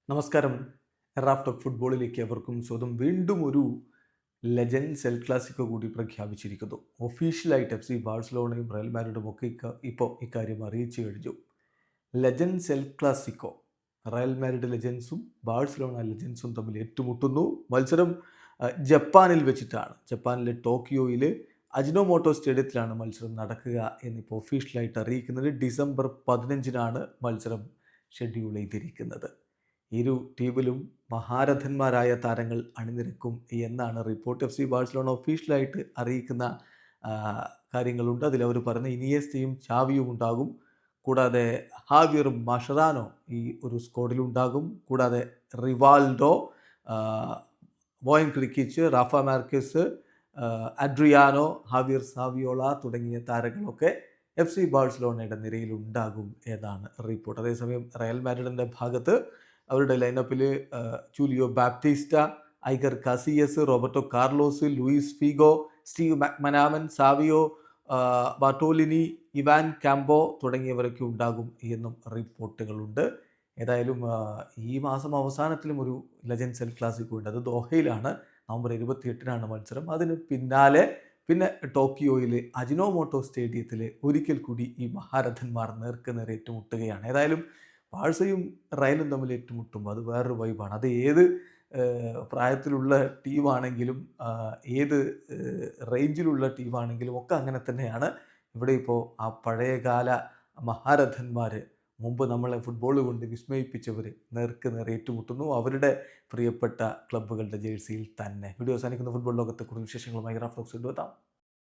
നമസ്കാരം. Raf talk ഫുട്ബോളിലേക്ക് അവർക്കും സ്വന്തം വീണ്ടും ഒരു ലെജൻഡ്സ് എൽ ക്ലാസിക്കോ കൂടി പ്രഖ്യാപിച്ചിരിക്കുന്നു. ഒഫീഷ്യലായിട്ട് എഫ് സി ബാഴ്സലോണയും റയൽ മാഡ്രിഡും ഒക്കെ ഇപ്പോൾ ഇക്കാര്യം അറിയിച്ചു കഴിഞ്ഞു. Legends El Clasico, Real Madrid ലെജൻസും ബാഴ്സലോണ ലെജൻസും തമ്മിൽ ഏറ്റുമുട്ടുന്നു. മത്സരം ജപ്പാനിൽ വെച്ചിട്ടാണ്. ജപ്പാനിലെ ടോക്കിയോയിൽ അജിനോമോട്ടോ സ്റ്റേഡിയത്തിലാണ് മത്സരം നടക്കുക എന്നിപ്പോൾ ഒഫീഷ്യലായിട്ട് അറിയിക്കുന്നത്. ഡിസംബർ 15-നാണ് മത്സരം ഷെഡ്യൂൾ ചെയ്തിരിക്കുന്നത്. ഇരു ടീമിലും മഹാരഥന്മാരായ താരങ്ങൾ അണിനിരക്കും എന്നാണ് റിപ്പോർട്ട്. എഫ് സി ബാഴ്സലോണ ഒഫീഷ്യലായിട്ട് അറിയിക്കുന്ന കാര്യങ്ങളുണ്ട്. അതിലവർ പറയുന്ന ഇനിയസ്റ്റയും ചാവിയും ഉണ്ടാകും. കൂടാതെ ഹാവിയറും മഷറാനോ ഈ ഒരു സ്ക്വാഡിലുണ്ടാകും. കൂടാതെ റിവാൾഡോ, മോയിൻ Krkic, Rafa Marquez, Adriano, Javier Saviola തുടങ്ങിയ താരങ്ങളൊക്കെ എഫ് സി ബാഴ്സലോണയുടെ നിരയിലുണ്ടാകും എന്നാണ് റിപ്പോർട്ട്. അതേസമയം റയൽ മാഡ്രിഡിൻ്റെ ഭാഗത്ത് അവരുടെ ലൈനപ്പിൽ Julio Baptista, Iker Casillas, Roberto Carlos, Luis Figo, Steve McManaman, Savio Bortolini, Ivan Campo തുടങ്ങിയവരൊക്കെ ഉണ്ടാകും എന്നും റിപ്പോർട്ടുകളുണ്ട്. ഏതായാലും ഈ മാസം അവസാനത്തിലും ഒരു ലെജൻഡ്സ് എൽ ക്ലാസിക്കോ ഉണ്ട്. അത് ദോഹയിലാണ്. നവംബർ 28-നാണ് മത്സരം. അതിന് പിന്നാലെ ടോക്കിയോയിൽ അജിനോമോട്ടോ സ്റ്റേഡിയത്തിൽ ഒരിക്കൽ കൂടി ഈ മഹാരഥന്മാർ നേർക്കുനേർ ഏറ്റുമുട്ടുകയാണ്. ഏതായാലും ബാഴ്സയും റയലും തമ്മിൽ ഏറ്റുമുട്ടുമ്പോൾ അത് വേറൊരു വൈബാണ്. അത് ഏത് പ്രായത്തിലുള്ള ടീമാണെങ്കിലും ഏത് റേഞ്ചിലുള്ള ടീമാണെങ്കിലും ഒക്കെ അങ്ങനെ തന്നെയാണ്. ഇവിടെ ഇപ്പോൾ ആ പഴയകാല മഹാരഥന്മാർ, മുമ്പ് നമ്മളെ ഫുട്ബോൾ കൊണ്ട് വിസ്മയിപ്പിച്ചവർ നേർക്കുനേർ ഏറ്റുമുട്ടുന്നു അവരുടെ പ്രിയപ്പെട്ട ക്ലബ്ബുകളുടെ ജേഴ്സിയിൽ തന്നെ. വീഡിയോ അവസാനിക്കുന്ന ഫുട്ബോൾ ലോകത്തെ കൂടുതൽ വിശേഷങ്ങളുമായി റാഫ് ടോക്സ് എത്താം.